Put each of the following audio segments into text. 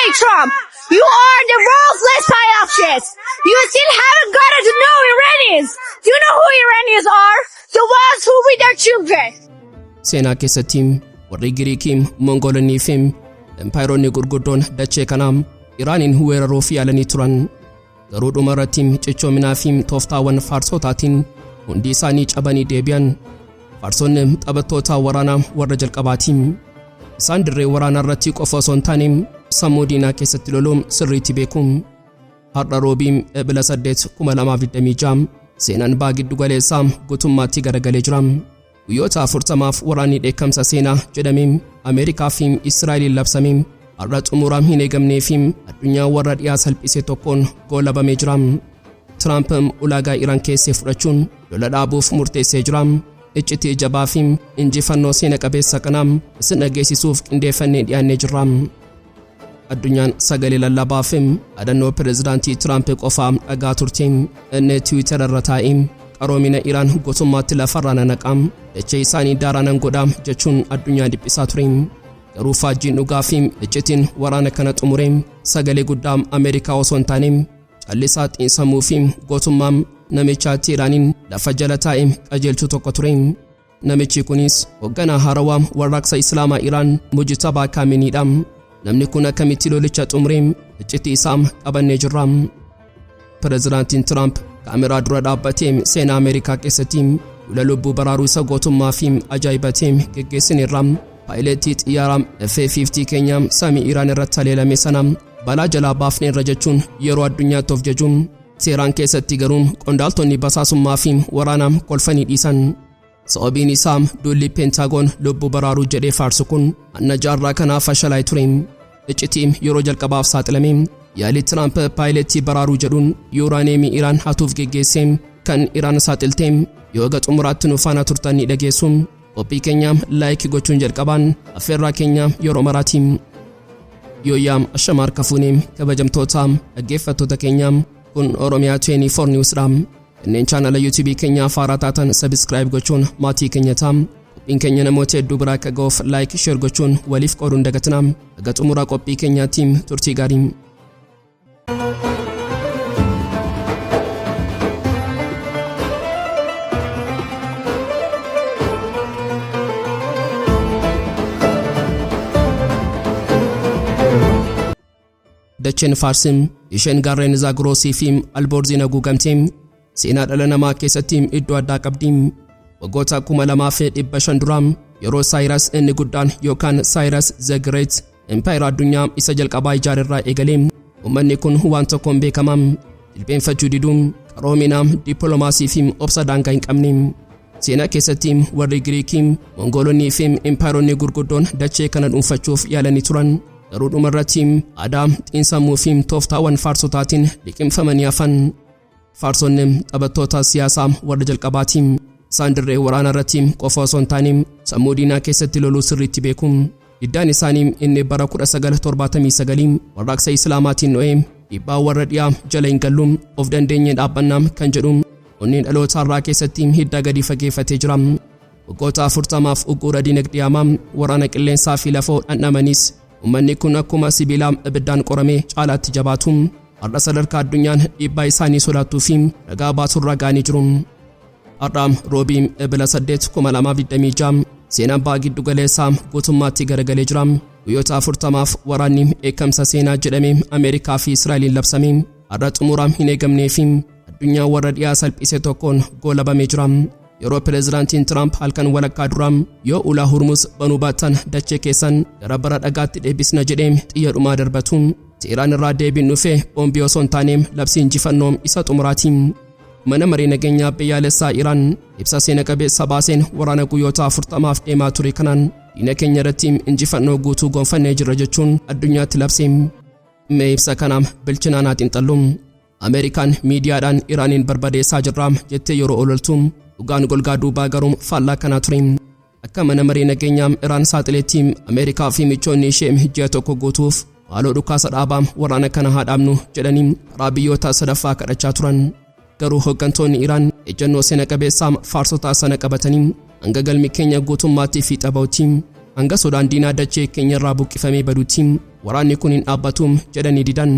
Hey Trump, you are the ruthless psychiatrist. You still haven't gotten to know Iranians. Do you know who Iranians are? The ones who with their children. Seenaa keessatti warri Giriikii, Mongoolonnii fi empaayiroonni gurguddoon dachee kanaa Iraaniin weeraruuf yaalanii turan. Garuu dhumarratti cichoominaa fi tooftaawwan faarsotaatiin hundi isaanii cabanii deebi'an. Faarsonni taphattoota waraanaa warra jalqabaatiin isaan dirree waraanaa irratti qofa osoo hin taane sammuu diinaa keessatti loluun sirriitti beekuun. Har'a Roobii Ebla 8 2026 seenaan Baha Giddu-galeessaa guutummaatti garagalee jira. Guyyoota 40 waraanni dheekkamsa seenaa jedhamee Ameerikaa fi Israa'eliin labsamee har'a xumura hin eegamnee fi addunyaa warra dhiyaa salphisee tokkoon goolabamee jira. Tiraamp ulaagaa Iraan keessee fudhachuun lola dhaabuuf murteessee jira. Iccitii jabaa fi injifannoo Seena-Qabeessa kanaa isin dhageessisuuf qindeeffannee dhiyaannee jirra. Addunyaan sagalee lallabaa fi adannoo Pirezidaantii Tiraamp qofaa dhagaa turte. Inni Tiwiitara irra taa'ee qaroomina Iraan guutummaatti lafarraa nanaqaa dachee isaanii daaraanan godhaa jechuun addunyaa dhiphisaa ture. Garuu faajjiin dhugaa fi iccitiin waraana kana xumure sagalee guddaa Ameerikaa osoo hin taane callisaa xiinsammuu fi gootummaa namicha Iraaniin lafa jala taa'e qajeelchuu tokko ture. Namichi kunis Hogganaa Haaraa warraaqsa Islaamaa Iraan Mujtabaa Khaameneeyyiidha. Namni kun akkamitti lolicha xumure iccitii isaa qabannee jirra. Pirezidaantiin Tiraamp kaameraa dura dhaabbatee seenaa Ameerikaa keessatti lola lubbuu baraaruu isa gootummaa fi ajaa'ibatee geggeessineerra. Paayileetii xiyyaara F-50 keenya samii Iraan irratti haleelame sana balaa jalaa baafneerra jechuun yeroo addunyaatti of jajuun seeraan keessatti garuu qondaaltonni basaasummaa fi waraanaa kolfanii dhiisan. Sababiin isaa duulli Peentaagoon lubbuu baraaruu jedhee faarsu kun Hanna jaarraa kanaa Fashalaa'e ture. Iccitii yeroo jalqabaaf saaxilame yaalii Tiraamp paayileetii baraaruu jedhuun Yuuraaniyaamii Iraan hatuuf geggeessee kan Iraan saaxilte yoo ga xumuraatti nu faana turtan ni dhageessu. Qophii keenya laayik gochuun jalqabaan affeerraa keenya yeroo maraatiin. Yooyyaam ashamaar kafuunee kabajamtoota dhaggeeffattoota keenya kun Oromiyaa 24 Newsdha. Kanneen chaanala YouTube keenya faaraa taatan subscribe gochuun maatii keenya ta'aa. Qophiin keenya namoota hedduu biraa akka ga'uuf like share gochuun waliif qooduun dagatinaa. Aga xumura qophii keenyaatiin turtii gaarii. Dacheen Faarsim isheen gaarreen Zaagroosii fi Alboorziin haguugamtee seenaa dhala namaa keessatti iddoo addaa qabdi. Waggoota 2500 dura yeroo Saayiraas inni guddaan yookaan Saayiraas the Great empire addunyaa isa jalqabaa ijaareerraa eegalee uummanni kun waan tokkoon beekamaa jilbeenfachuu diduun qaroomina dippiloomaasii fi obsa daangaa hin qabne. Seenaa keessatti warri Giriikii, Mongoolonnii fi empaayiroonni gurguddoon dachee kana dhuunfachuuf yaalanii turan. Garuu dhumarratti aadaa xiinsammuu fi tooftaawwan faarsotaatiin liqimfamanii hafan. Faarsonni taphattoota siyaasaa warra jalqabaati. Isaan dirree waraanaa irratti qofa osoo hin taane sammuu diinaa keessatti loluu sirriitti beeku. Iddaan isaanii inni bara 1979 warraaqsa Islaamaatiin dho'ee dhiibbaa warra dhiyaa jala hin gallu of dandeenye dhaabbannaa kan jedhu onneen dhaloota har'aa keessatti hidda gadi fageeffatee jira. Waggoota 40f uggura dinagdee waraana qilleensaa fi lafoo dhandhamanis uummanni kun akkuma sibiilaa ibiddaan qoramee caalaatti jabaatu. Har'a sadarkaa addunyaan dhiibbaa isaanii sodaattuu fi ragaa baasurra gaanii jiru. Har'a Roobii Ebla 8 2026 seenaan Baha Giddu-galeessaa guutummaatti garagalee jira. Guyyoota 40f waraanni dheekkamsa seenaa jedhamee Ameerikaa fi Israa'eliin labsame har'a xumura hin eegamnee fi addunyaa warra dhiyaa salphisee tokkoon goolabamee jira. Yeroo Pirezidaantiin Tiraamp halkan walakkaa duraa yoo ulaa Hormuz banuu baattan dachee keessan gara bara dhagaatti deebisna jedhee xiyya dhumaa darbatu. Iraan irraa deebiin dhufee boombii osoo hin taane labsii injifannoo isa xumuraati. Mana maree nageenyaa biyyaalessaa Iraan ibsa seena-qabeessa baaseen waraana guyyoota 40f deemaa ture kanaan diina keenya irratti injifannoo guutuu gonfannee jirra jechuun addunyaatti labse. Mee ibsa kana bilchinaan haa xiinxallu. Ameerikaan miidiyaadhaan Iraaniin barbadeessaa jirra jettee yeroo ololtu dhugaan golgaa duubaa garuu faallaa kanaa ture. Akka mana maree nageenyaa Iraan saaxileetti Ameerikaa fi michoonni ishee ji'a tokko guutuuf haaloo dhukaasa dhaabaa waraana kana haa dhaabnu jedhanii karaa biyyoota sadaffaa kadhachaa turan. Garuu hoggantoonni Iraan ejjennoo seena-qabeessaa faarsota sana qabatanii hanga galmi keenya guutummaatti fiixa ba'utti hanga sodaan diinaa dachee keenyarraa buqqifamee baduutti waraanni kun hin dhaabbatu jedhanii didan.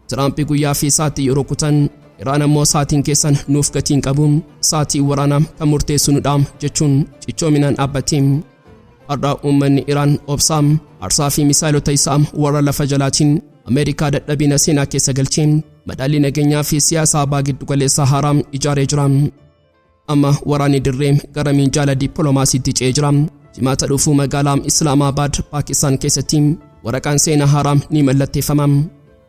Tiraamp guyyaa fi sa'aatii yeroo kutan Iraan ammoo sa'aatiin keessan nuuf gatiin qabu sa'aatii waraanaa kan murteessu nudhaam jechuun cichoominaan dhaabbatte. Har'a uummanni Iraan obsaam aarsaa fi misaa'ilota isaa warra lafa jalaatiin Ameerikaa dadhabina seenaa keessa galchee madaalii nageenyaa fi siyaasaa Baha Giddu-galeessaa haaraa ijaaree jira. Amma waraanni dirree gara minjaala dippiloomaasiitti ce'ee jira. Jimaata dhufuu magaalaa Islaamabaad Paakistaan keessatti waraqaan seenaa haaraa ni mallatteeffama.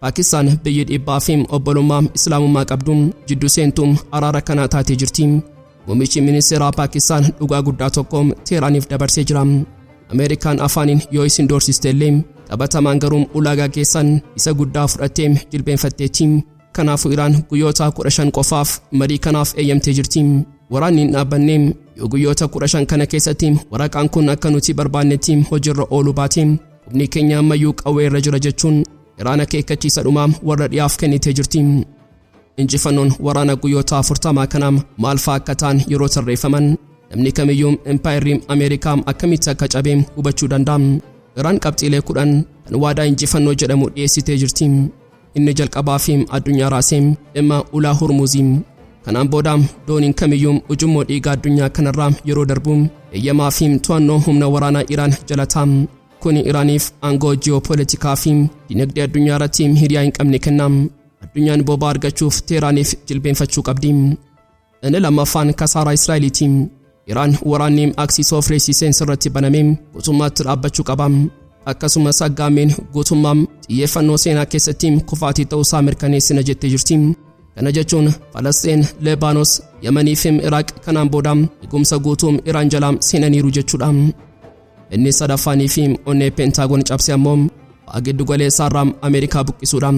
Paakistaan biyya dhibbaa fi obbolummaa islaamummaa qabdu jidduu seentuun araara kana taatee jirti. Muummichi ministeeraa Paakistaan dhugaa guddaa tokko Teeraaniif dabarsee jira. Ameerikaan afaaniin yoo isin doorsistellee qabatamaan garuu ulaagaa keessan isa guddaa fudhattee jilbeenfatteetti. Kanaafuu Iraan guyyoota 15 qofaaf marii kanaaf eeyyamtee jirti. Waraanni hin dhaabbanne yoo guyyoota 15 kana keessatti waraqaan kun akka nuti barbaannetti hojiirra ooluu baate humni keenya ammayyuu qawwee irra jira jechuun Iraan akeekkachiisa dhumaa warra dhiyaaf kennitee jirti. Injifannoon waraana guyyoota 40 kanaa maal fa'aa akka ta'an yeroo tarreeffaman namni kamiyyuu empaayerii Ameerikaa akkamitti akka cabee hubachuu danda'a. Iraan qabxiilee 10 kan waadaa injifannoo jedhamu dhiyeessitee jirti. Inni jalqabaa fi addunyaa raasee dhimma ulaa Hormuuzii. Kanaan booda dooniin kamiyyuu ujummoo dhiigaa addunyaa kanarraa yeroo darbu eeyyamaa fi to'annoo humna waraanaa Iraan jala ta'a. Kuni Iraaniif aangoo ji'oopolitikaa fi dinagdee addunyaa irratti hiriyaa hin qabne kenna. Addunyaan boba'aa argachuuf Teeraaniif jilbeenfachuu qabdi. Inni lammaffaan kasaaraa Israa'eliiti. Iraan waraanni Aksiis of Reesistensi irratti banamee guutummaatti dhaabbachuu qaba. Akkasumas aggaameen guutummaa xiyyeeffannoo seenaa keessatti kufaatii ta'uusaa mirkaneessina jettee jirti. Kana jechuun Falastiin, Lebaanos, Yemanii fi Iraaq kanaan booda eegumsa guutuu Iraan jalaa seenaniiru jechuudha. Inni sadaffaanii fi onnee Pentaagoon cabse ammoo Baha Giddu-galeessaa irraa Ameerikaa buqqisuudha.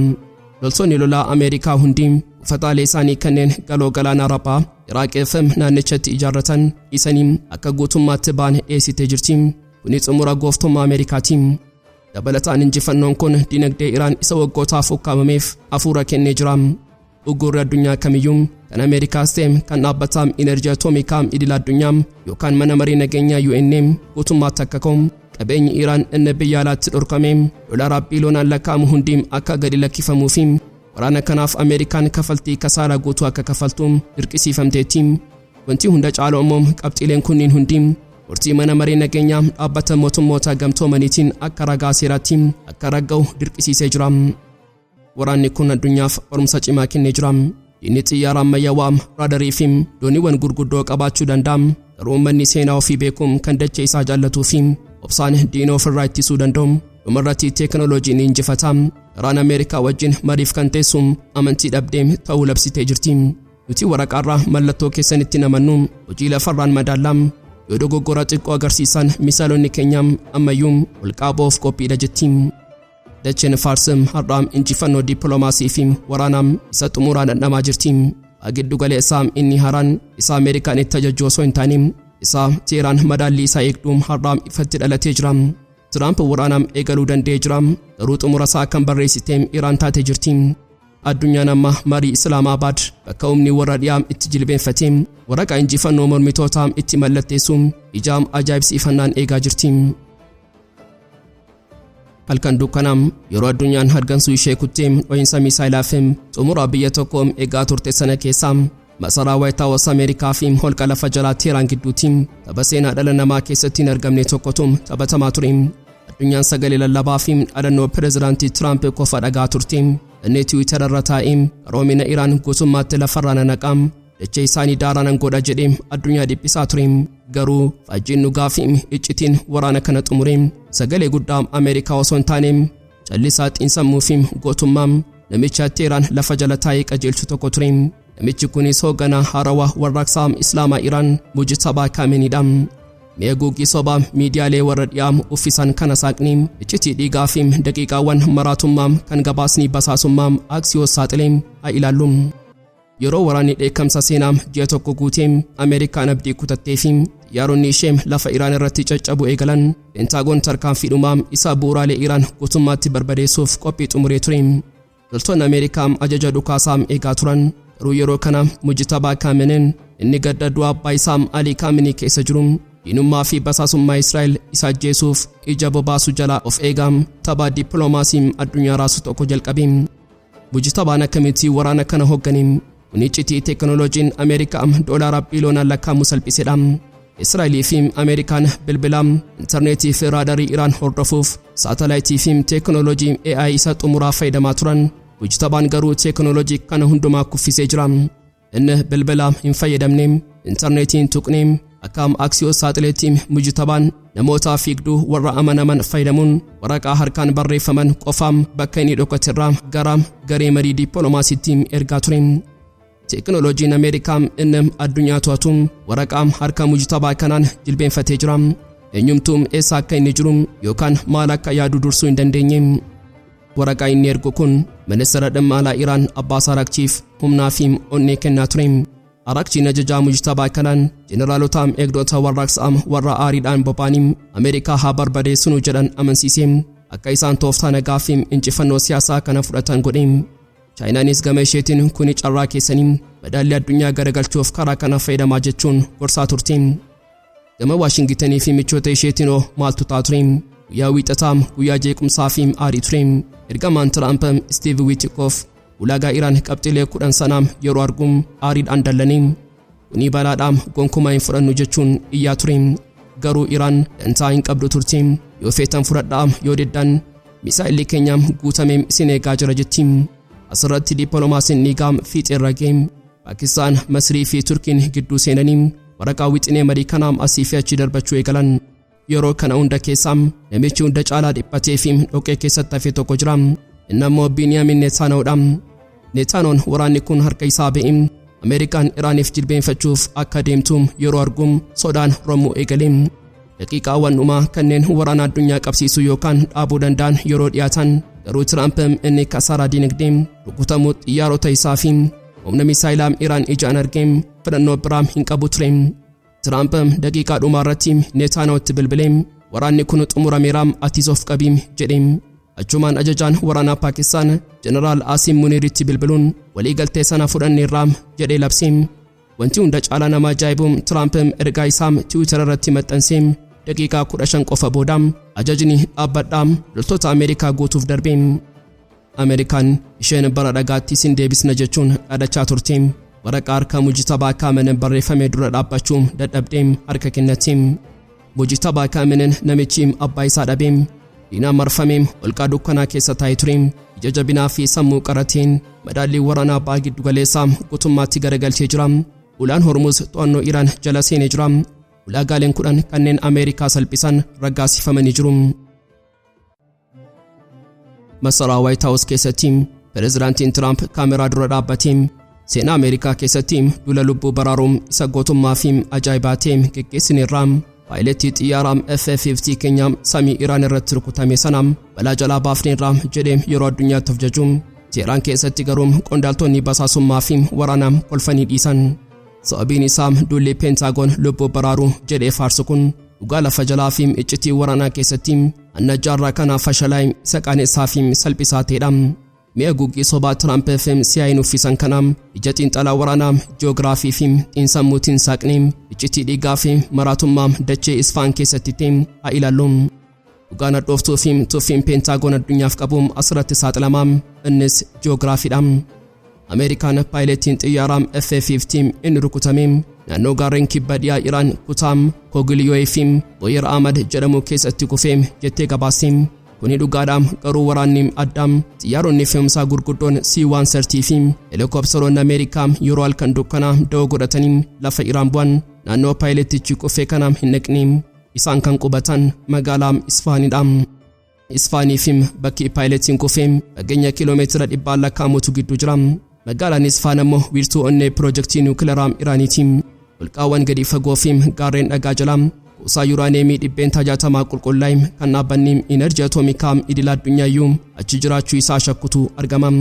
Loltoonni lolaa Ameerikaa hundi uffatalee isaanii kanneen galoo galaana Arabaa Iraaqii fi naannichatti ijaarratan dhiisanii akka guutummaatti ba'an dhiyeessitee jirti. Kuni xumura gooftummaa Ameerikaati. Dabalataan injifannoon kun dinagdee Iraan isa waggootaaf ukkaamameef hafuura kennee jira. Uggurri addunyaa kamiyyuu kan Ameerikaas ta'e kan dhaabbata enerjii atoomikaa idil addunyaa yookaan mana marii nageenyaa UN guutummaatti akka ka'u qabeenyi Iraan inni biyya alaatti dhorkame doolaara biiliyoonaan lakkaa'amu hundi akka gadi lakkifamuu fi waraana kanaaf Ameerikaan kafaltii kasaaraa guutuu akka kafaltu dirqisiifamteetti. Wanti hunda caalaa immoo qabxiileen kunniin hundi murtii mana marii nageenyaa dhaabbata mootummoota gamtoomaniitiin akka ragaa seeraatti akka ragga'u dirqisiisee jira. Waraanni kun addunyaaf barumsa cimaa kennee jira. Inni xiyyaara ammayyaawaa raadarii fi dooniiwwan gurguddoo qabaachuu danda'a. Garuu uummanni seenaa ofii beekuun kan dachee isaa jaallatuu fi obsaan diina ofirraa ittisuu danda'u. Dhumarratti teekinooloojiin injifata. Iraan Ameerikaa wajjin mariif kan teessu amantii dhabdee ta'uu labsitee jirti. Nuti waraqaarraa mallattoo keessanitti namannu hojii lafarraan madaallaa. Yoo dogoggora xiqqoo agarsiisan misaalonni keenya ammayyuu walqaaboof qophiidha jetti. Dacheen Faarsim har'aa injifannoo dippiloomaasii fi waraanaa isa xumuraan dhandhamaa jirti. Baha Giddu-galeessaa inni haaraan isa Ameerikaan itti ajajju osoo hin taane isa Teeraan madaallii isaa eegduu har'aa ifatti dhalatee jira. Tiraamp waraanaa eegaluu danda'ee jira. Garuu xumura isaa kan barreessitee Iraan taatee jirti. Addunyaan amma marii Islaamabaad bakka humni warra dhiyaa itti jilbeenfatee waraqaa injifannoo mormitootaa itti mallatteessuun ijaam ajaa'ibsiifannaan eegaa jirti. Halkan dukkanaa yeroo addunyaan hargansuu ishee kuttee dho'iinsa misaayilaa fi xumura biyya tokko eegaa turte sana keessaa masaraa White House Ameerikaa fi holqa lafa jalaa Teeraan gidduutti tapha seenaa dhala namaa keessatti hin argamne tokkotu taphatamaa ture. Addunyaan sagalee lallabaa fi dhaadannoo Pirezidaant Tiraamp qofa dhagaa turte. Inni Tiwiitara irra taa'ee qaroomina Iraan guutummaatti lafarraa nanaqaa dachee isaanii daaraan godha jedhee addunyaa dhiphisaa ture. Garuu faajiin dhugaa fi iccitiin waraana kana xumure sagalee guddaa Ameerikaa osoo hin taane callisaa xiinsammuu fi gootummaa namicha Teeraan lafa jala taa'ee qajeelchu tokko ture. Namichi kunis Hogganaa Haaraa warraaqsaa Islaamaa Iraan Mujtabaa Khaameneeyyiidha. Meeguuqii sobaa miidiyaalee warra dhiyaa uffisan kana saaqni iccitii dhiigaa fi daqiiqaawwan maraatummaa kan gabaasni basaasummaa Aksiyoos saaxilee haa ilaallu. Yeroo waraanni dheekkamsa seenaa ji'a tokko guutee Ameerikaan abdii kutattee fi xiyyaaronni ishee lafa Iraan irratti caccabu eegalan Pentaagoon tarkaanfiidhumaa isa bu'uuraalee Iraan guutummaatti barbadeessuuf qophii xumuree ture. Loltoonni Ameerikaa ajaja dhukaasaa eegaa turan. Garuu yeroo kana Mujtabaa Khaameneeyyiin inni gadda du'a abbaa isaa Alii Khaameneeyii keessa jiru diinummaa fi basaasummaa Israa'el isa ajjeesuuf ija bobaasu jala of eegam tapha dippiloomaasii addunyaa raasu tokko jalqabeem. Mujtabaan akkamitti waraana kana hoogganeem. Kun iccitii teekinooloojiin Ameerikaa doolaara biliyoonaan lakkaa'amu salphisedha. Israa'elii fi Ameerikaan bilbila, intarneetii fi raadarii Iraan hordofuuf saatalaayitii fi teekinooloojii AI isa xumuraa fayyadamaa turan. Mujtabaan garuu teekinooloojii kana hundumaa kuffisee jira. Inni bilbila hin fayyadamne, intarneetiin tuqne, akkam aksiyoo saaxileetiin mujtabaan namoota fiigduu warra amanaman fayyadamuun waraqaa harkaan barreeffaman qofaam bakka inni dhokatirraa gara garee marii dippiloomaasiitti ergaa ture. Teekinooloojiin Ameerikaa inni addunyaa to'atu waraqaa harka mujtabaa kanaan jilbeenfatee jira. Eenyumtuu eessa akka inni jiru yookaan maal akka yaadu dursuu hin dandeenye. Waraqaa inni ergu kun ministeera dhimma alaa Iraan Abbaas Araghchiif humnaa fi onnee kennaa ture. Araghchiin ajajaa mujtabaa kanaan jeneraalota eegdota warraaqsaa warra aariidhaan boba'anii Ameerikaa haa barbadeessinu jedhan amansiisee akka isaan tooftaa nagaa fi injifannoo siyaasaa kana fudhatan godhe. Chaayinaanis gama isheetiin kuni carraa keessanii madaalii addunyaa garagalchuuf karaa kana fayyadamaa jechuun gorsaa turte. Gama Waashingitanii fi michoota isheetiin maaltu ta'a ture. Guyyaa wiixataa guyyaa jeequmsaa fi aarii ture. Ergamaan Tiraamp Steve Witkoff ulaagaa Iraan qabxiilee 10 sanaam yeroo argum aariidhaan dallanii kuni balaadhaam gonkumaa hin fudhannu jechuun iyyaa ture. Garuu Iraan dantaa hin qabdu turte. Yoo feetan fudhadhaa yoo diddan misaa'illi keenya guutamee isin eegaa jira jetti. Asirratti dippiloomaasiin nigaam fiixeerra ga'e. Paakistaan, Masrii fi Turkiin gidduu seenanii waraqaa wixinee marii kanaam asii fi achi darbachuu eegalan. Yeroo kana hunda keessaam namichi hunda caalaa dhiphatee fi dhoqqee keessatti hafee tokko jira. Inni ammoo Biniyaamin Netanyahuudha. Netanyahuun waraanni kun harka isaa ba'e. Ameerikaan Iraaniif jilbeenfachuuf akka deemtu yeroo argum sodaan rommuu eegale. Daqiiqaawwan dhumaa kanneen waraana addunyaa qabsiisuu yookaan dhaabuu danda'an yeroo dhiyaatan garuu Tiraamp inni kasaaraa diinagdee rukutamuu xiyyaarota isaa fi humna misaayilaa Iraan ijaan argee fedhannoo biraam hin qabu ture. Tiraamp daqiiqaa dhumaa irratti Netanyahuutti bilbilee waraanni kun xumurameeraam atiis of qabiim jedhe. Achumaan ajajaan waraanaa Paakistaan Jeneraal Asim Muniiritti bilbiluun waliigaltee sana fudhanneerraam jedhee labse. Wanti hunda caalaa nama ajaa'ibu Tiraamp ergaa isaa Tiwiitara irratti maxxansee daqiiqaa 15 qofa booda ajajni dhaabbadhaa loltoota Ameerikaa guutuuf darbe. Ameerikaan isheen bara dhagaatti sin deebisna jechuun dhaadachaa turte. Waraqaa harka Mujtabaa Khaameneeyii barreeffamee dura dhaabbachuu dadhabdee harka kennatti. Mujtabaa Khaameneeyii namichi abbaa isaa dhabee diinaan marfamee holqa dukkanaa keessa taa'ee ture. Ija jabinaa fi sammuu qarateen madaalii waraanaa Baha Giddu-galeessaa guutummaatti garagalchee jira. Ulaan Hormuz to'annoo Iraan jala seenee jira. Ulaagaaleen 10 kanneen Ameerikaa salphisan raggaasifamanii jiru. Masaraa White House keessatti Pirezidaantiin Tiraamp kaameraa dura dhaabbatee seenaa Ameerikaa keessatti duula lubbuu baraaruun isa gootummaa fi ajaa'ibaa ta'e geggeessineerra. Paayileetii xiyyaaraa F-50 keenya samii Iraan irratti rukutame sanaan balaa jalaa baafneerra jedhee yeroo addunyaatti of jaju. Teheraan keessatti garuu qondaaltonni basaasummaa fi waraanaa kolfanii dhiisan. Sababiin isaa duulli Peentaagoon lubbuu baraaruu jedhee faarsu kun dhugaa lafa jalaa fi iccitii waraanaa keessatti Hanna jaarraa kana Fashalaa'e isa qaanessaa fi salphisaa ta'edha. Mi'a guggii sobaa Tiraamp fi CIA'n uffisan kanaan ija xiinxalaa waraanaa ji'oogiraafii fi xiinsammuutiin saaqnee iccitii dhiigaa fi maraatummaa dachee Isfaan keessatti ta'e haa ilaallu. Dhugaan hadhooftuu fi tuffiin Peentaagoon addunyaaf qabu asirratti saaxilamaa innis ji'oogiraafiidha. Ameerikaan paayileetiin xiyyaaraa F-50 inni rukutame naannoo gaarreen kibba dhiyaa Iraan kutaam Kogiliyoo'ee fi Boyer Ahmad jedhamu keessatti kufee jettee gabaase. Kuni dhugaadhaan garuu waraanni addaam xiyyaaronni fe'umsaa gurguddoon C-130 fi helikoophiteroonni Ameerikaa yeroo halkan dukkanaa da'oo godhatanii lafa Iraan bu'an naannoo paayiletichi kufee kanaan hin dhaqne. Isaan kan qubatan magaalaa Isfaaniidha. Isfaanii fi bakki paayiletiin kufee fageenya kiiloomeetira 100 lakkaa'amutu gidduu jira. Magaalaan Isfaan ammoo wiirtuu onnee piroojeektii niwukileeraa Iraaniiti. Holqaawwan gadi fagoo fi gaarreen dhagaa jalaa kuusaa yuuraaniyaamii 160 qulqullaa'e kan dhaabbanni Inerjii Atoomikaa idil addunyaayyu achi jiraachuu isaa shakkutu argama.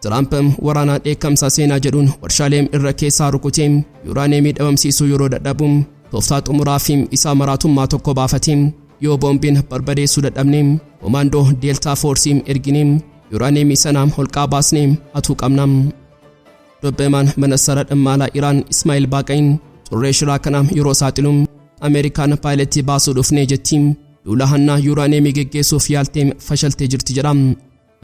Tiraamp waraana dheekkamsa seenaa jedhuun warshaalee irra keessaa rukutee yuuraaniyaamii dhabamsiisuu yeroo dadhabu tooftaa xumuraa fi isaa maraatummaa tokko baafatee yoo boombiin barbadeessuu dadhabne komaandoo Deeltaa Foorsii erginee yuuraaniyaamii sanaa holqaa baasnee atuu qabna. Dubbeemaan ministeera dhimma alaa Iraan Ismaa'eel Baaqa'iin xurree shiraa kana yeroo saaxilu Ameerikaan paayiletii baasuu dhufnee jettiin duula Hanna Yuuraaniyaamii geggeessuuf yaaltee fashaltee jirti jedham.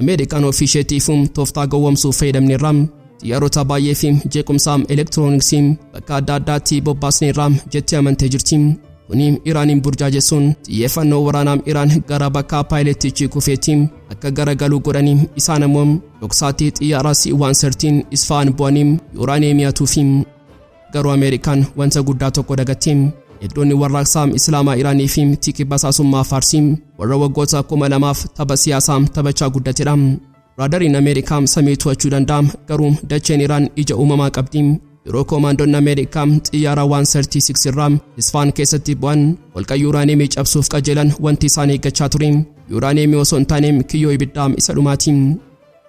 Ameerikaan ofii isheetiifum tooftaa gowwoomsuuf fayyadamneerra. Xiyyaarota baay'ee fi jeequmsa elektirooniksii bakka adda addaatti bobbaasneerra jettee amantee jirti. Kuni Iraaniin burjaajessuun xiyyeeffannoo waraanaa Iraan gara bakka paayiletichi kufeetti akka garagaluu godhanii isaan ammoo dhoksaatti xiyyaara C-130 Isfaan bu'anii Yuuraaniyaamii hatuufi. Garuu Ameerikaan wanta guddaa tokko dagatte. Eegdonni warraaqsaa Islaamaa Iraanii fi tikii basaasummaa Faarsii warra waggoota 2000 tapha siyaasaa taphachaa guddatedha. Raadariin Ameerikaa samii to'achuu danda'a garuu dacheen Iraan ija uumamaa qabdi. Yeroo koomaandoonni Ameerikaa xiyyaara 136 irraa Isfaan keessatti bu'an holqa Yuuraaniyaamii cabsuuf qajeelan wanti isaan eeggachaa ture. Yuuraaniyaamii osoo hin taane kiyyoo ibiddaa isa dhumaati.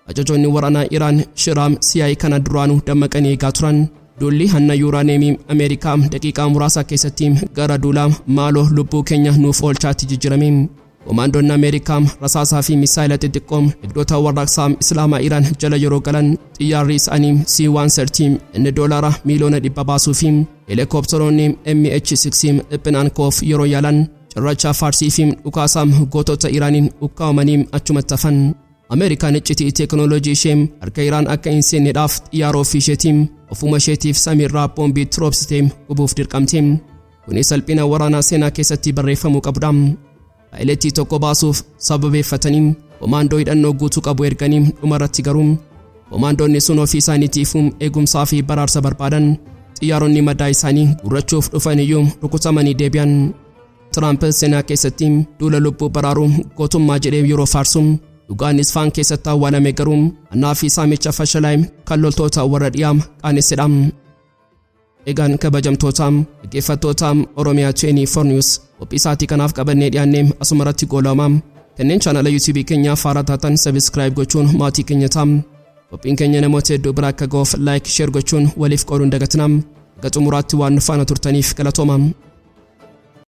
Ajajoonni waraanaa Iraan shiraam siyaa'ii kana duraanuu dammaqanii eegaa turan. Duulli Hanna Yuuraaniyaamii Ameerikaa daqiiqaa muraasa keessatti gara duulaa maaloo lubbuu keenya nuuf oolchaatti jijjiirame. Koomaandoonni Ameerikaa rasaasaa fi misaayila xixiqqoo eegdota warraaqsaa Islaamaa Iraan jala yeroo galan xiyyaarri isaanii C-130 inni doolaara miliyoona 100 baasuu fi heelikooptaroonni MH-6 dhiphinaan koof yeroo yaalan cirracha Faarsii fi dhukaasaa gootota Iraaniin ukkaamanii achumatti hafan. Ameerikaan iccitii teekinooloojii ishee harka Iraan akka hin seenneedhaaf xiyyaara ofii isheetiin ofuma isheetiif samiirraa boombii roobsitee gubuuf dirqamte. Kunis salphina waraanaa seenaa keessatti barreeffamuu qabudha. Paayiletii tokko baasuuf sababeeffatanii koomaandoo hidhannoo guutuu qabu erganii dhumarratti garuu koomaandoonni sun ofii isaaniitiif eegumsaa fi baraarsa barbaadan. Xiyyaaronni madaa isaanii gurrachuuf dhufan iyyuu rukutamanii deebi'an. Tiraamp seenaa keessatti duula lubbuu baraaruu gootummaa jedhee yeroo faarsu dhugaan Isfaan keessatti awwaalame garuu Hannaa fi saamicha Fashalaa'e kan loltoota warra dhiyaa qaanessedha. Egaan kabajamtoota dhaggeeffattoota Oromiyaa 24 News qophii isaatii kanaaf qabannee dhiyaannee asumarratti goolama. Kanneen chaanala YouTube keenyaaf haaraa taatan subscribe gochuun maatii keenya ta'aa. Qophiin keenya namoota hedduu bira akka ga'uuf like share gochuun waliif qooduun dagatinaa. Xumuraatti waan nu faana turtaniif galatooma.